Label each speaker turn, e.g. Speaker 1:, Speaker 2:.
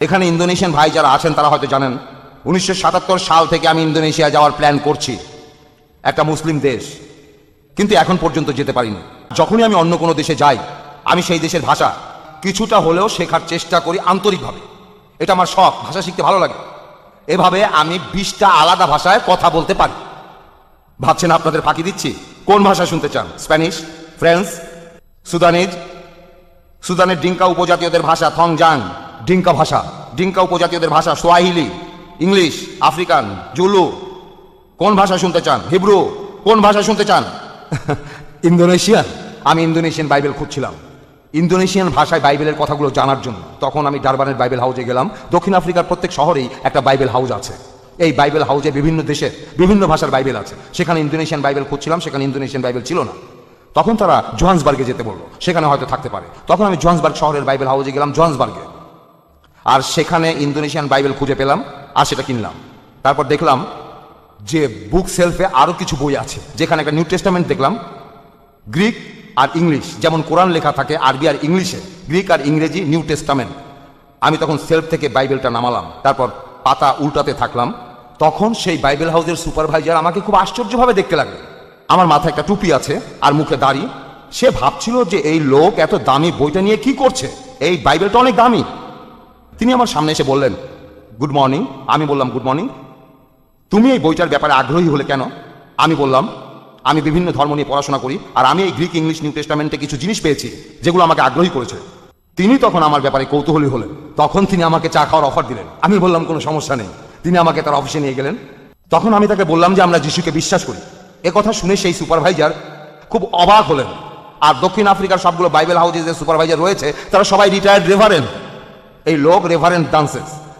Speaker 1: এখানে ইন্দোনেশিয়ান ভাই যারা আছেন তারা হয়তো জানেন 1977 সাল থেকে আমি ইন্দোনেশিয়া যাওয়ার প্ল্যান করছি, একটা মুসলিম দেশ, কিন্তু এখন পর্যন্ত যেতে পারিনি। যখনই আমি অন্য কোনো দেশে যাই আমি সেই দেশের ভাষা কিছুটা হলেও শেখার চেষ্টা করি আন্তরিকভাবে। এটা আমার শখ, ভাষা শিখতে ভালো লাগে। এভাবে আমি 20টা আলাদা ভাষায় কথা বলতে পারি। ভাবছেন আপনাদের ফাঁকি দিচ্ছি? কোন ভাষা শুনতে চান? স্প্যানিশ, ফ্রেঞ্চ, সুদানিজ, সুদানের ডিঙ্কা উপজাতীয়দের ভাষা থংজাং, ডিঙ্কা ভাষা, ডিঙ্কা উপজাতীয়দের ভাষা সোয়াহিলি, ইংলিশ, আফ্রিকান, জুলু। কোন ভাষা শুনতে চান? হিব্রু। কোন ভাষা শুনতে চান? ইন্দোনেশিয়ান। আমি ইন্দোনেশিয়ান বাইবেল খুঁজছিলাম ইন্দোনেশিয়ান ভাষায় বাইবেলের কথাগুলো জানার জন্য। তখন আমি ডারবানের বাইবেল হাউসে গেলাম। দক্ষিণ আফ্রিকার প্রত্যেক শহরেই একটা বাইবেল হাউস আছে। এই বাইবেল হাউসে বিভিন্ন দেশের বিভিন্ন ভাষার বাইবেল আছে। সেখানে ইন্দোনেশিয়ান বাইবেল খুঁজছিলাম, সেখানে ইন্দোনেশিয়ান বাইবেল ছিল না। তখন তারা জোহান্সবার্গে যেতে বললো, সেখানে হয়তো থাকতে পারে। তখন আমি জোহান্সবার্গ শহরের বাইবেল হাউসে গেলাম, জোহান্সবার্গে, আর সেখানে ইন্দোনেশিয়ান বাইবেল খুঁজে পেলাম আর সেটা কিনলাম। তারপর দেখলাম যে বুক সেলফে আরও কিছু বই আছে, যেখানে একটা নিউ টেস্টামেন্ট দেখলাম গ্রিক আর ইংলিশ, যেমন কোরআন লেখা থাকে আরবি আর ইংলিশে, গ্রিক আর ইংরেজি নিউ টেস্টামেন্ট। আমি তখন সেলফ থেকে বাইবেলটা নামালাম, তারপর পাতা উল্টাতে থাকলাম। তখন সেই বাইবেল হাউসের সুপারভাইজার আমাকে খুব আশ্চর্যভাবে দেখতে লাগলো। আমার মাথায় একটা টুপি আছে আর মুখে দাড়ি। সে ভাবছিল যে এই লোক এত দামি বইটা নিয়ে কি করছে, এই বাইবেলটা অনেক দামি। তিনি আমার সামনে এসে বললেন, গুড মর্নিং। আমি বললাম, গুড মর্নিং। তুমি এই বইটার ব্যাপারে আগ্রহী হলে কেন? আমি বললাম, আমি বিভিন্ন ধর্ম নিয়ে পড়াশোনা করি আর আমি এই গ্রিক ইংলিশ নিউ টেস্টামেন্টে কিছু জিনিস পেয়েছি যেগুলো আমাকে আগ্রহী করেছে। তিনি তখন আমার ব্যাপারে কৌতূহলী হলেন। তখন তিনি আমাকে চা খাওয়ার অফার দিলেন। আমি বললাম কোনো সমস্যা নেই। তিনি আমাকে তার অফিসে নিয়ে গেলেন। তখন আমি তাকে বললাম যে আমরা যিশুকে বিশ্বাস করি। এ কথা শুনে সেই সুপারভাইজার খুব অবাক হলেন। আর দক্ষিণ আফ্রিকার সবগুলো বাইবেল হাউসে যে সুপারভাইজার রয়েছে তারা সবাই রিটায়ার্ড রেভারেন্ড। এই লোক রেভারেন্ড ডান্সেস।